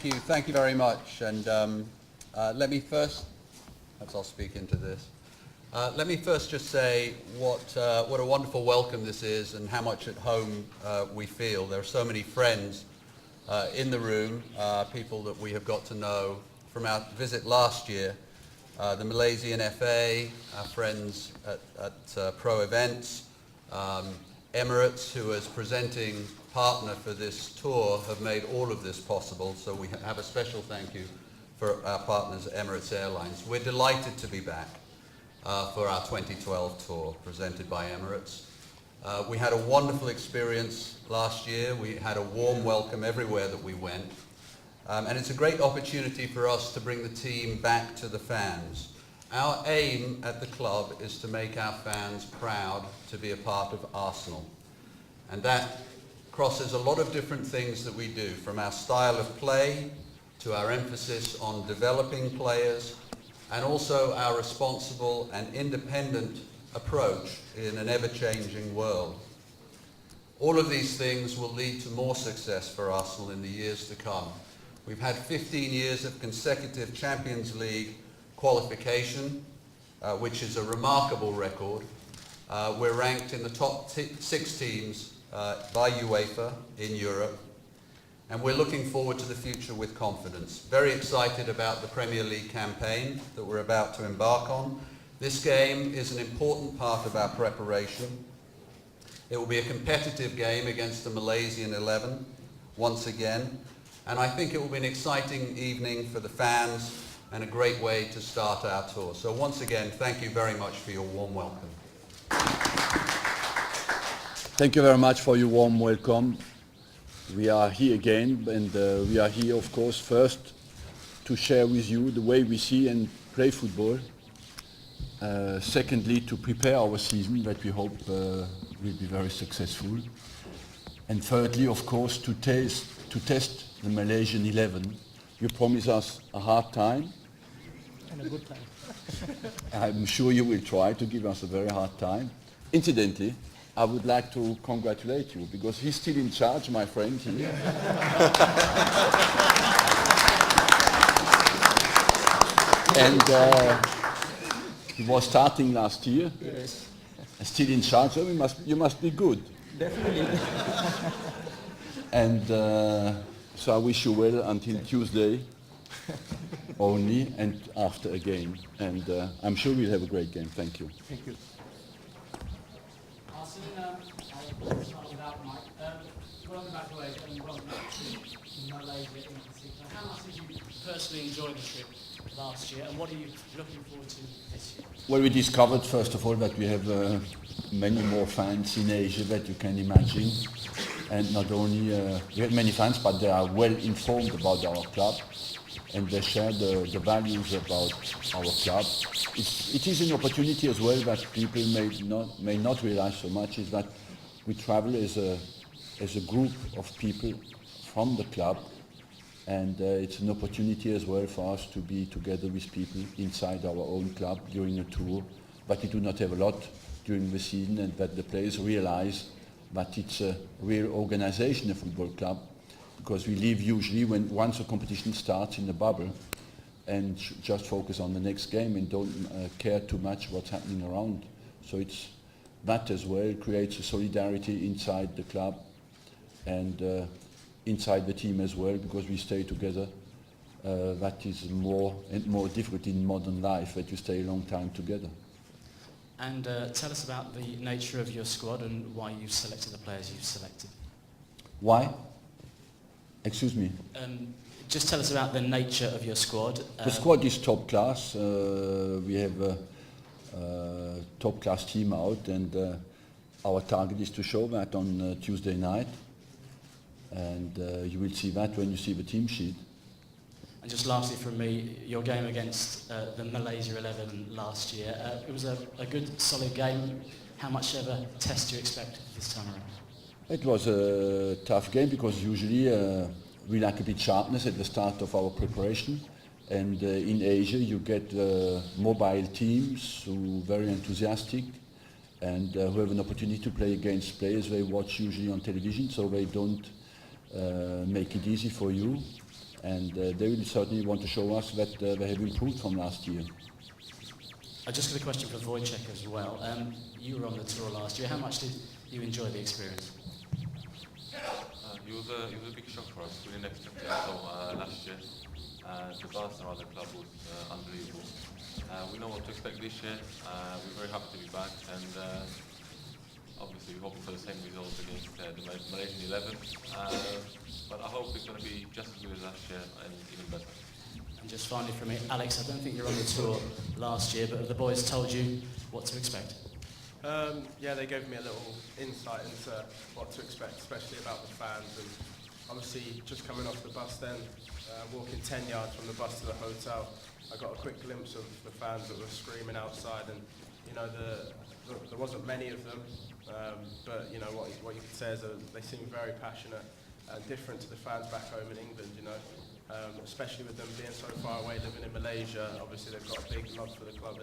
Thank you very much. And let me first, perhaps I'll speak into this. Let me first just say what a wonderful welcome this is and how much at home we feel. There are so many friends in the room, people that we have got to know from our visit last year, the Malaysian FA, our friends at Pro Events, Emirates, who as presenting partner for this tour have made all of this possible, so we have a special thank you for our partners at Emirates Airlines. We're delighted to be back for our 2012 tour presented by Emirates. We had a wonderful experience last year. We had a warm welcome everywhere that we went. And it's a great opportunity for us to bring the team back to the fans. Our aim at the club is to make our fans proud to be a part of Arsenal. And that crosses a lot of different things that we do, from our style of play to our emphasis on developing players, and also our responsible and independent approach in an ever-changing world. All of these things will lead to more success for Arsenal in the years to come. We've had 15 years of consecutive Champions League qualification, which is a remarkable record. We're ranked in the top 6 teams by UEFA in Europe, and we're looking forward to the future with confidence. Very excited about the Premier League campaign that we're about to embark on. This game is an important part of our preparation. It will be a competitive game against the Malaysian 11 once again, and I think it will be an exciting evening for the fans and a great way to start our tour. So once again, thank you very much for your warm welcome. Thank you very much for your warm welcome. We are here again, and we are here, of course, first to share with you the way we see and play football. Secondly, to prepare our season that we hope will be very successful. And thirdly, of course, to test the Malaysian 11. You promise us a hard time. And a good time. I'm sure you will try to give us a very hard time. Incidentally, I would like to congratulate you, because he's still in charge, my friend here. And he was starting last year. Yes. Still in charge, so you must be good. Definitely. And so I wish you well until Tuesday only, and after a game. And I'm sure we'll have a great game. Thank you. Thank you. Arsène, I'll start with that, Mike. Welcome back to Asia and welcome back to Malaysia in particular. How much did you personally enjoy the trip last year, and what are you looking forward to this year? Well, we discovered, first of all, that we have many more fans in Asia that you can imagine. And not only we have many fans, but they are well informed about our club, and they share the values about our club. It is an opportunity as well that people may not realize so much, is that we travel as a group of people from the club, and it's an opportunity as well for us to be together with people inside our own club during a tour, but we do not have a lot during the season, and that the players realize that it's a real organization, a football club, because we leave usually once a competition starts in the bubble and just focus on the next game and don't care too much what's happening around. So it's that as well creates a solidarity inside the club and inside the team as well, because we stay together. That is more and more difficult in modern life, that you stay a long time together. And tell us about the nature of your squad and why you've selected the players you've selected. Why? Excuse me? Just tell us about the nature of your squad. The squad is top class. We have a top class team out, and our target is to show that on Tuesday night. And you will see that when you see the team sheet. And just lastly from me, your game against the Malaysia 11 last year, it was a good, solid game. How much of a test do you expect this time around? It was a tough game, because usually we lack a bit sharpness at the start of our preparation. And in Asia you get mobile teams who are very enthusiastic and who have an opportunity to play against players they watch usually on television, so they don't make it easy for you. and they will certainly want to show us that they have improved from last year. I just got a question for Wojciech as well. You were on the tour last year. How much did you enjoy the experience? It was a big shock for us. We didn't expect it at all last year. The buzz around the club was unbelievable. We know what to expect this year. We're very happy to be back, and obviously we're hoping for the same results against the Malaysian 11. But I hope it's going to be just as good as last year and even better. And just finally from me, Alex, I don't think you were on the tour last year, but have the boys told you what to expect? Yeah, they gave me a little insight into what to expect, especially about the fans. And obviously, just coming off the bus then, walking 10 yards from the bus to the hotel, I got a quick glimpse of the fans that were screaming outside. And, you know, there wasn't many of them, but, you know, what you could say is that they seem very passionate and different to the fans back home in England, you know. Especially with them being so far away, living in Malaysia, obviously they've got a big love for the club,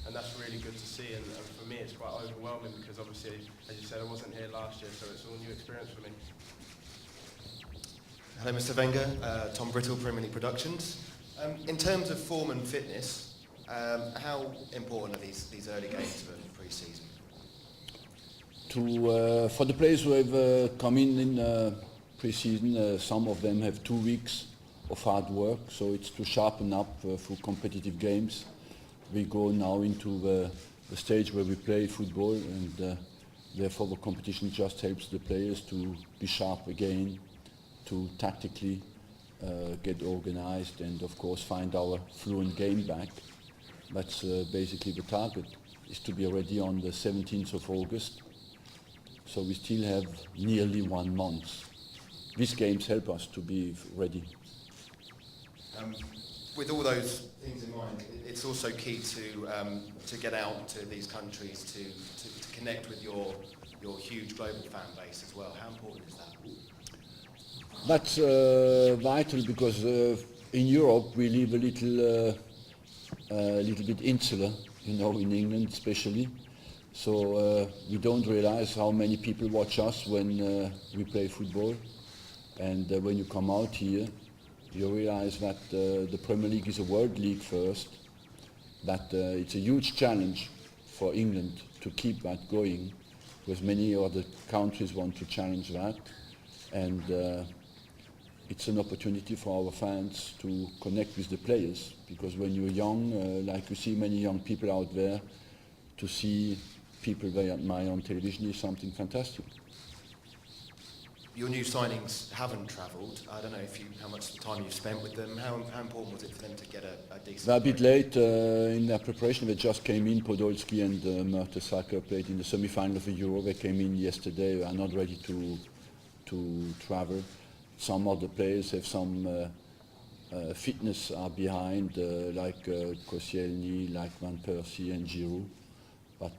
and that's really good to see. And for me, it's quite overwhelming because obviously, as you said, I wasn't here last year, so it's all a new experience for me. Hello, Mr. Wenger. Tom Brittle, Premier League Productions. In terms of form and fitness, how important are these early games for pre-season? For the players who have come in pre-season, some of them have 2 weeks of hard work, so it's to sharpen up for competitive games. We go now into the stage where we play football, and therefore the competition just helps the players to be sharp again, to tactically get organized, and of course find our fluent game back. That's basically the target, is to be ready on the 17th of August. So we still have nearly 1 month. These games help us to be ready. With all those things in mind, it's also key to get out to these countries to connect with your huge global fan base as well. How important is that? That's vital because in Europe we live a little bit insular, you know, in England especially. So we don't realize how many people watch us when we play football, and when you come out here, you realize that the Premier League is a world league first, that it's a huge challenge for England to keep that going, because many other countries want to challenge that, and it's an opportunity for our fans to connect with the players, because when you're young, like you see many young people out there, to see people they admire on television is something fantastic. Your new signings haven't travelled. I don't know how much time you've spent with them. How important was it for them to get a decent... They're a bit late in their preparation. They just came in. Podolski and Mertesacker played in the semi-final of the Euro. They came in yesterday. They are not ready to travel. Some other players have some fitness are behind, like Koscielny, like Van Persie and Giroud. But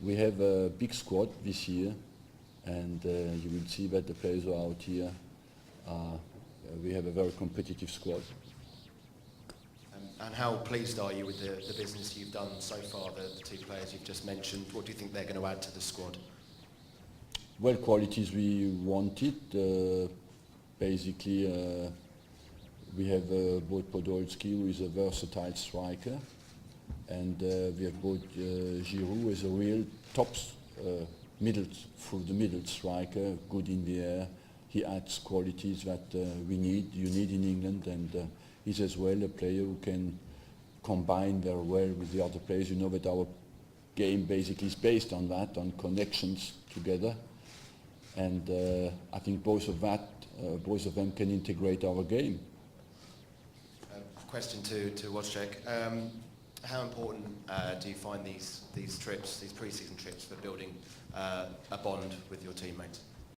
we have a big squad this year, and you will see that the players who are out here, we have a very competitive squad. And how pleased are you with the business you've done so far, the 2 players you've just mentioned? What do you think they're going to add to the squad? Well, qualities we wanted. Basically, we have both Podolski, who is a versatile striker, and we have both Giroud, who is a real middle striker, good in the air. He adds qualities that you need in England, and he's as well a player who can combine very well with the other players. You know that our game basically is based on that, on connections together, and I think both of them can integrate our game. Question to Wojciech. How important do you find these trips, these pre-season trips, for building a bond with your teammates?